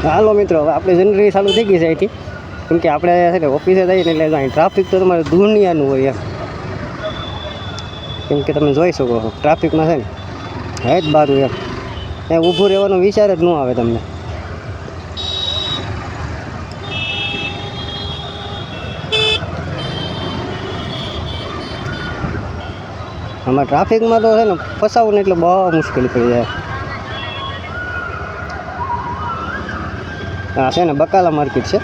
હાલો મિત્રો, હવે આપણે જનરલી ચાલુ થઈ ગઈ છે અહીંથી, કેમ કે આપણે છે ને ઓફિસે જઈએ ને એટલે અહીં ટ્રાફિક તો તમારે દુનિયાનું હોય એમ. કેમ કે તમે જોઈ શકો છો ટ્રાફિકમાં છે ને હે જ બારું એમ, ત્યાં ઊભું રહેવાનો વિચાર જ ન આવે તમને. આમાં ટ્રાફિકમાં તો છે ને ફસાવું ને એટલે બહુ મુશ્કેલી પડી જાય. હા છે ને બકાલા માર્કેટ છે,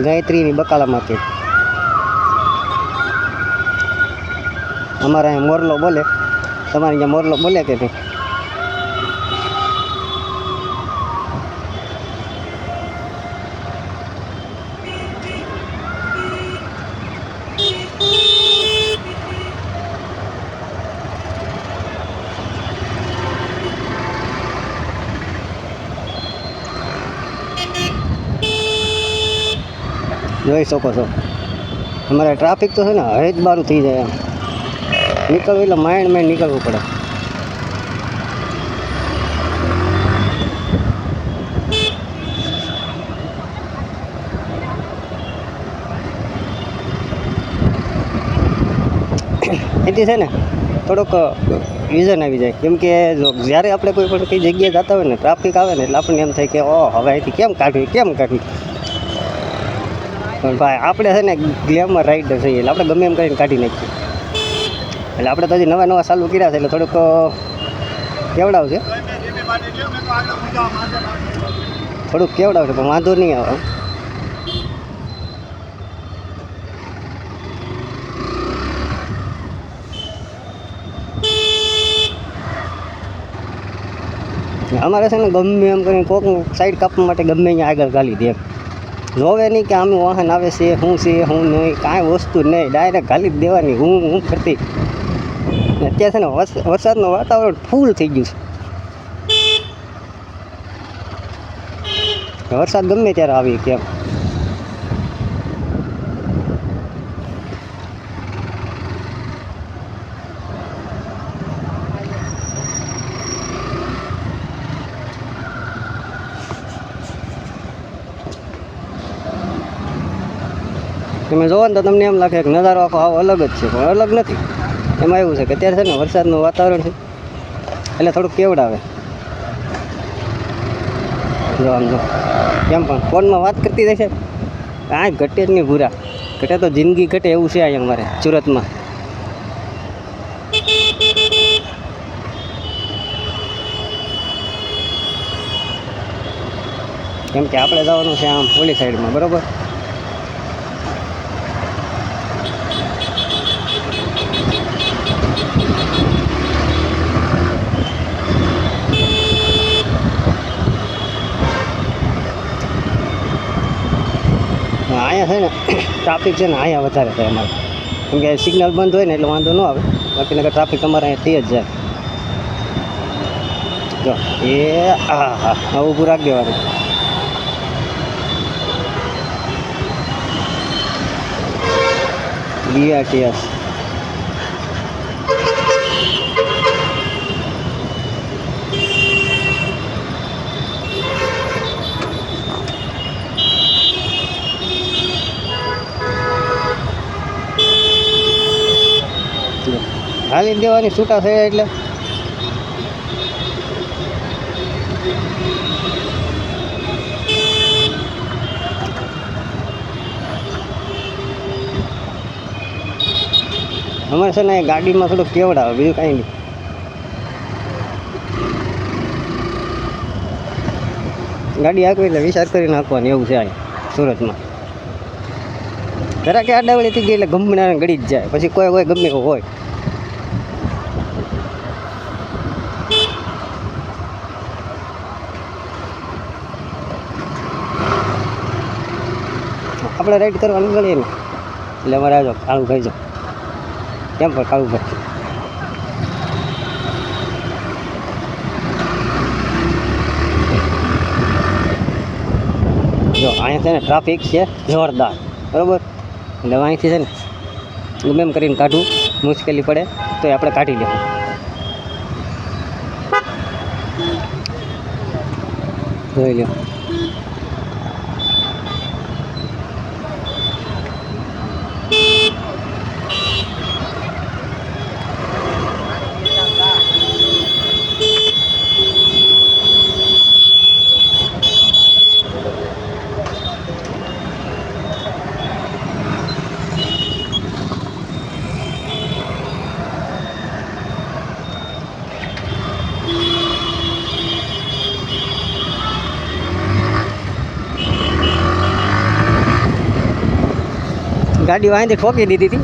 ગાયત્રીની બકાલા માર્કેટ. અમારે અહીંયા મોરલો બોલે, તમારે અહીંયા મોરલો બોલે કે નહીં? જોઈ શકો છો અમારે ટ્રાફિક તો છે ને હે જ બારું થઈ જાય એમ. નીકળવું એટલે માઇન્ડ નીકળવું પડે. એથી છે ને થોડોક વિઝન આવી જાય, કેમ કે જો જ્યારે આપણે કોઈ પણ કઈ જગ્યાએ જતા હોય ને ટ્રાફિક આવે ને એટલે આપણને એમ થાય કે ઓ હવે અહીંથી કેમ કાઢવી. પણ ભાઈ આપણે છે ને ગ્લેમર રાઇડર છીએ એટલે આપણે ગમે એમ કરીને કાઢી નાખીએ. એટલે આપણે તો હજી નવા ચાલુ કર્યા છે એટલે થોડુંક કેવડાવશે, પણ વાંધો નહીં આવે. અમારે છે ને ગમે એમ કરીને કોક સાઈડ કાપવા માટે ગમે અહીંયા આગળ ગાલી દે. જોવે નહીં કે આમ વાહન આવે છે શું નહીં, કાંઈ વસ્તુ નહીં, ડાયરેક્ટ ગાલી જ દેવાની હું કરતી. અત્યારે છે ને વરસાદનું વાતાવરણ ફૂલ થઈ ગયું છે. વરસાદ ગમે ત્યારે આવી કેમ. તમે જોવો ને તો તમને એમ લાગે કે નજારો આખો આવો અલગ જ છે, પણ અલગ નથી. એમાં એવું છે કે અત્યારે છે ને વરસાદનું વાતાવરણ છે એટલે થોડુંક કેવડાવે. જો આમ જો કેમ પણ ફોનમાં વાત કરતી રહેશે, કાંઈ ઘટે જ નહીં ભૂરા. ઘટે તો જિંદગી ઘટે એવું છે અહીંયા અમારે સુરતમાં. કેમ કે આપણે જવાનું છે આમ ઓલી સાઈડમાં, બરાબર. અહીંયા છે ને ટ્રાફિક છે ને અહીંયા વધારે થાય અમારે, કેમ કે સિગ્નલ બંધ હોય ને એટલે વાંધો ન આવે. બાકી નકર ટ્રાફિક અમારે અહીંયા થઈ જ જાય. જો હા ઊભું રાખી દેવાનું. BRTS હાલી દેવાની છૂટા થયા એટલે અમારે છે ને ગાડીમાં થોડુંક કેવડાવે, બીજું કાંઈ નહીં. ગાડી આંકવી એટલે વિચાર કરીને નાખવાની એવું છે અહીંયા સુરતમાં. જરા કે આડાવડી થઈ ગઈ એટલે ગમે ગળી જ જાય, પછી કોઈ ગમે એવું હોય. આપણે રાઈડ કરવા નીકળીએ ને એટલે અમારે આવજો કાળું ભાઈ જો કેમ પણ કાળું ભાઈ જો અહીંયા છે ને ટ્રાફિક છે જોરદાર, બરાબર. એટલે અહીંથી છે ને ગમે એમ કરીને કાઢવું મુશ્કેલી પડે તો આપણે કાઢી લેવું. જોઈ લો ગાડી વાંધી ઠોકી દીધી હતી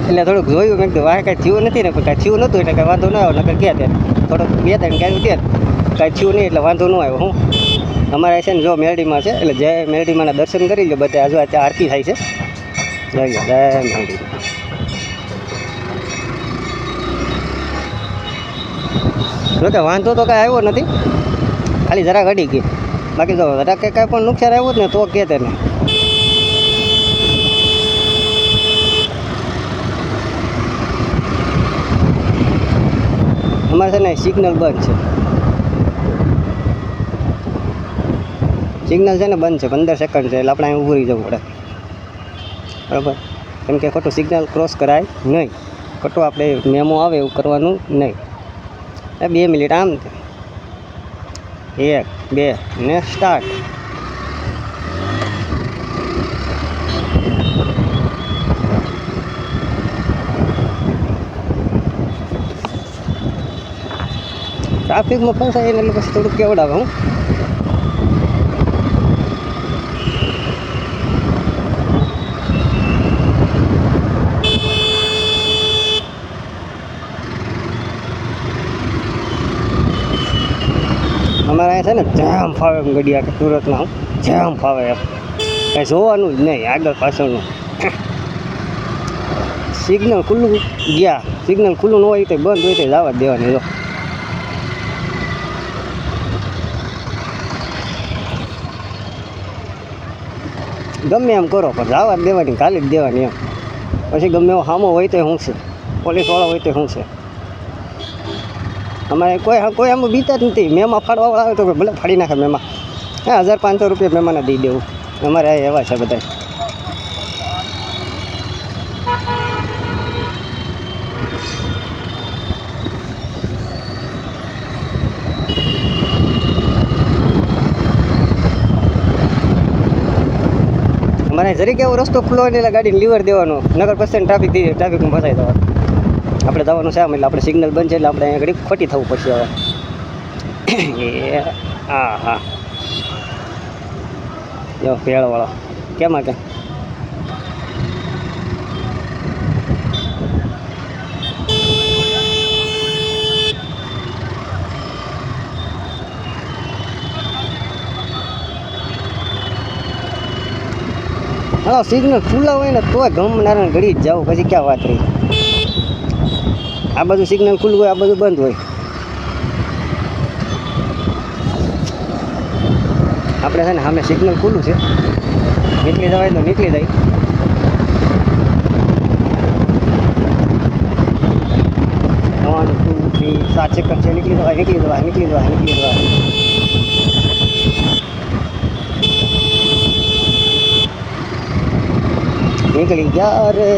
એટલે થોડુંક જોયું મેં કીધું વાહ કાંઈ થયું નથી ને કાંઈ થયું નહોતું એટલે કાંઈ વાંધો ન આવ્યો નકર ગયા ત્યારે થોડોક 2-3 ગાયું ત્યાં કાંઈ થયું નહીં એટલે વાંધો ન આવ્યો. હું અમારે છે ને જો મેરડીમાં છે એટલે જય મેરડીમાંના દર્શન કરી લો બધા. હજુ ત્યાં આરતી થાય છે. જય મેરડી. જોકે વાંધો તો કાંઈ આવ્યો નથી, ખાલી જરાક અડી ગઈ. બાકી જો જરાક કાંઈ પણ નુકસાન આવ્યું જ ને તો કે તેને અમારે છે ને સિગ્નલ બંધ છે. સિગ્નલ છે ને બંધ છે 15 સેકન્ડ છે એટલે આપણે અહીં ઊભું રહી જવું પડે બરાબર. કેમ કે ખોટું સિગ્નલ ક્રોસ કરાય નહીં, ખોટું આપણે મેમો આવે એવું કરવાનું નહીં. 2 મિનિટ આમ 1 2 ને સ્ટાર્ટ. ટ્રાફિકમાં ફસાય ને એટલે પછી થોડુંક કેવડાવે. હું અમારે અહીંયા છે ને જેમ ફાવે એમ ગડિયા કે સુરતમાં હું જેમ ફાવે એમ કાંઈ જોવાનું જ નહીં આગળ પાછળનું. સિગ્નલ ખુલ્લું ગયા, સિગ્નલ ખુલ્લું ન હોય તો બંધ હોય તો જવા દેવાની. જો ગમે એમ કરો પણ જવા જ દેવાની, ખાલી જ દેવાની એમ. પછી ગમે એવો સામો હોય તો શું છે, પોલીસવાળા હોય તો શું છે. અમારે કોઈ આમ બીતા જ નથી. મેમાં ફાડવાવાળા આવે તો ભલે ફાડી નાખે મેમાં. 1500 રૂપિયા મહેમાને દઈ દેવું. અમારે આ એવા છે બધા. અમારે જરીક એવો રસ્તો ખુલ્લો હોય ને એટલે ગાડીને લીવર દેવાનો, નગર પછી ટ્રાફિકમાં ફસાઈ જવાનું. આપણે જવાનું છે આમ એટલે આપણે સિગ્નલ બંધ છે એટલે આપણે અહીંયા ઘડી ખોટી થવું પડશે હવે. એ હા જો ભેળવાળો કેમ કે હા સિગ્નલ ખુલ્લા હોય ને તોય ગમનારા ઘડી જ જાવ, પછી ક્યાં વાત રહી. આ બધું સિગ્નલ ખુલ્લું હોય, આ બધું બંધ હોય. આપણે છે ને સામે સિગ્નલ ખુલ્લું છે, નીકળી જવાય તો નીકળી જાય. 1 2 3 7 સેકન્ડ છે, નીકળી જવાય. નીકળી ગયા રે.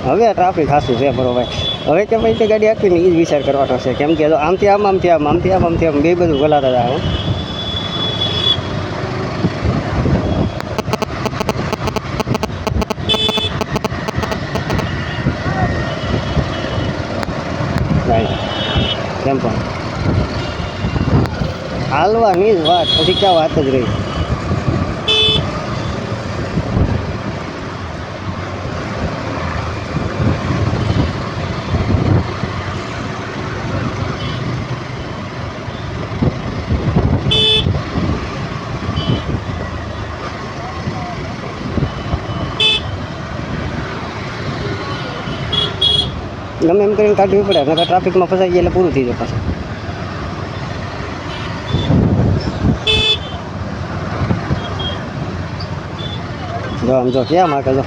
હવે ટ્રાફિક ખાસું છે બરોબર. હવે કે ભાઈ તે ગાડી આપીને એ જ વિચાર કરવાનો છે. કેમ કે આમથી આમ બે બધું ગલાતા જાય. કેમ પણ હાલવાની જ વાત, પછી ક્યાં વાત જ રહી. ગમે એમ કરીને કાઢવી પડે, નકર ટ્રાફિકમાં ફસાઈ જાય એટલે પૂરું થઈ જાય પાછું. જો આમ જો ક્યાં માટે જો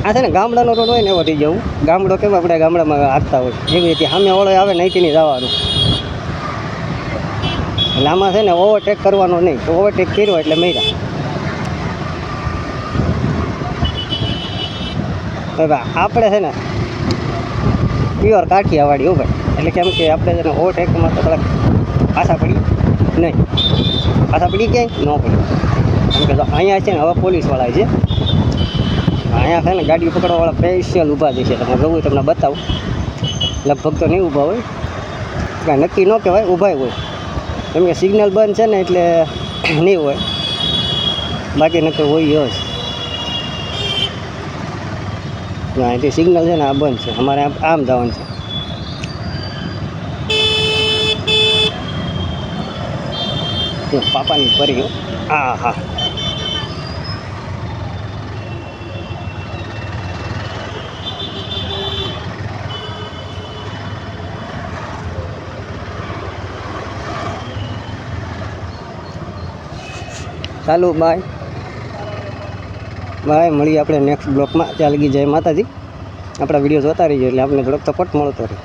આ છે ને ગામડાનો રોડ હોય ને એવો થઈ જવું. ગામડો કેમ આપણે ગામડામાં હાંકતા હોય એવી રીતે સામે ઓળો આવે નહીં નહીં જવાનું. એટલે આમાં છે ને ઓવરટેક કરવાનો નહીં, ઓવરટેક કર્યો એટલે મર્યા. આપણે છે ને પ્યોર કાઠિયાવાડી હો ભાઈ. એટલે કેમ કે આપણે જેને ઓવરટેકમાં તો થોડાક પાછા પડી નહીં, પાછા પડી ક્યાંય ન પડી. કેમ કે અહીંયા છે ને હવે પોલીસવાળા છે, અહીંયા છે ને ગાડી પકડવાવાળા સ્પેશિયલ ઊભા છે. તમે જોવું તમને બતાવું, લગભગ તો નહીં ઊભા હોય, કાંઈ નક્કી ન કહેવાય, ઊભા હોય. કેમ કે સિગ્નલ બંધ છે ને એટલે નહીં હોય, બાકી નક્કી હોય જ. અહીંથી સિગ્નલ છે ને આ બંધ છે, અમારે આમ જવાનું છે. પાપાની પરી, હા હા, ચાલો બાય બાય, મળીએ આપણે નેક્સ્ટ બ્લોકમાં. ત્યાં લગી જય માતાજી. આપણા વિડીયો જોતા રહીએ એટલે આપણે થોડોક સપોર્ટ મળતો રહે.